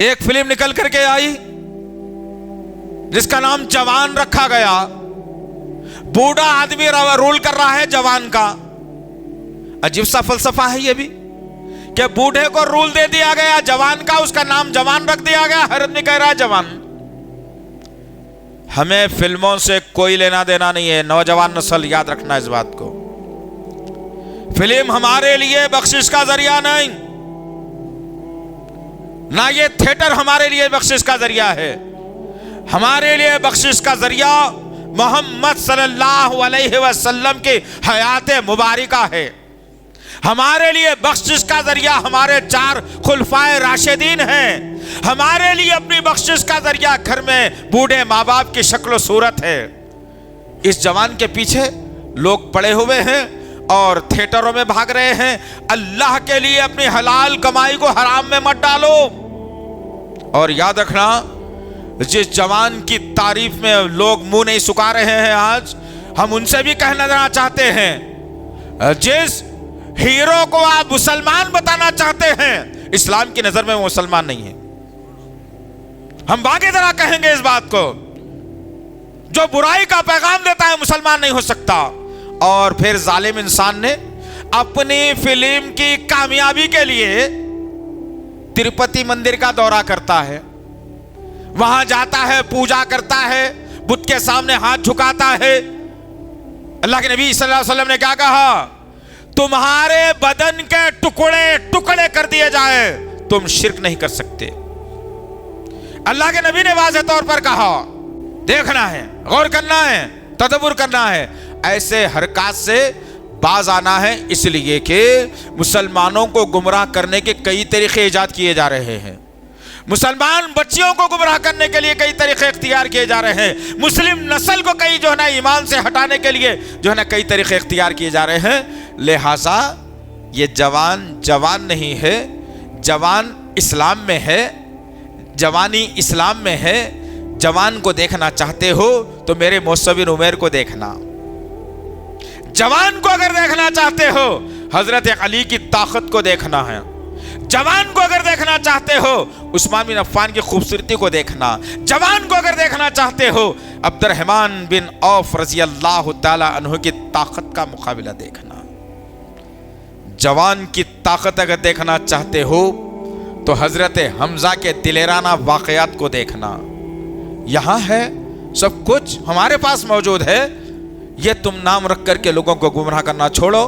ایک فلم نکل کر کے آئی جس کا نام جوان رکھا گیا. بوڑھا آدمی رول کر رہا ہے جوان کا. عجیب سا فلسفہ ہے یہ بھی کہ بوڑھے کو رول دے دیا گیا جوان کا، اس کا نام جوان رکھ دیا گیا. ہر آدمی کہہ رہا ہے جوان. ہمیں فلموں سے کوئی لینا دینا نہیں ہے. نوجوان نسل یاد رکھنا اس بات کو. فلم ہمارے لیے بخشش کا ذریعہ نہیں، نہ یہ تھیٹر ہمارے لیے بخشش کا ذریعہ ہے. ہمارے لیے بخشش کا ذریعہ محمد صلی اللہ علیہ وسلم کی حیات مبارکہ ہے. ہمارے لیے بخشش کا ذریعہ ہمارے 4 خلفائے راشدین ہیں. ہمارے لیے اپنی بخشش کا ذریعہ گھر میں بوڑھے ماں باپ کی شکل و صورت ہے. اس جوان کے پیچھے لوگ پڑے ہوئے ہیں اور تھیٹروں میں بھاگ رہے ہیں. اللہ کے لیے اپنی حلال کمائی کو حرام میں مت ڈالو. اور یاد رکھنا، جس جوان کی تعریف میں لوگ منہ نہیں سکا رہے ہیں آج، ہم ان سے بھی کہنا دینا چاہتے ہیں، جس ہیرو کو آپ مسلمان بتانا چاہتے ہیں اسلام کی نظر میں وہ مسلمان نہیں ہے. ہم باقی طرح کہیں گے اس بات کو. جو برائی کا پیغام دیتا ہے مسلمان نہیں ہو سکتا. اور پھر ظالم انسان نے اپنی فلم کی کامیابی کے لیے تروپتی مندر کا دورہ کرتا ہے، وہاں جاتا ہے، پوجا کرتا ہے، بت کے سامنے ہاتھ جھکاتا ہے. اللہ کے نبی صلی اللہ علیہ وسلم نے کیا کہا؟ تمہارے بدن کے ٹکڑے ٹکڑے کر دیے جائے، تم شرک نہیں کر سکتے. اللہ کے نبی نے واضح طور پر کہا. دیکھنا ہے، غور کرنا ہے، تدبر کرنا ہے. ایسے حرکات سے باز آنا ہے، اس لیے کہ مسلمانوں کو گمراہ کرنے کے کئی طریقے ایجاد کیے جا رہے ہیں. مسلمان بچیوں کو گمراہ کرنے کے لیے کئی طریقے اختیار کیے جا رہے ہیں. مسلم نسل کو کئی ایمان سے ہٹانے کے لیے کئی طریقے اختیار کیے جا رہے ہیں. لہٰذا یہ جوان نہیں ہے، جوان اسلام میں ہے، جوانی اسلام میں ہے. جوان کو دیکھنا چاہتے ہو تو میرے مصعب بن عمیر کو دیکھنا. جوان کو اگر دیکھنا چاہتے ہو حضرت علی کی طاقت کو دیکھنا ہے. جوان کو اگر دیکھنا چاہتے ہو عثمان بن عفان کی خوبصورتی کو دیکھنا. جوان کو اگر دیکھنا چاہتے ہو عبد الرحمن بن عوف رضی اللہ تعالی عنہ کی طاقت کا مقابلہ دیکھنا. جوان کی طاقت اگر دیکھنا چاہتے ہو تو حضرت حمزہ کے دلیرانہ واقعات کو دیکھنا. یہاں ہے سب کچھ ہمارے پاس موجود ہے. یہ تم نام رکھ کر کے لوگوں کو گمراہ کرنا چھوڑو.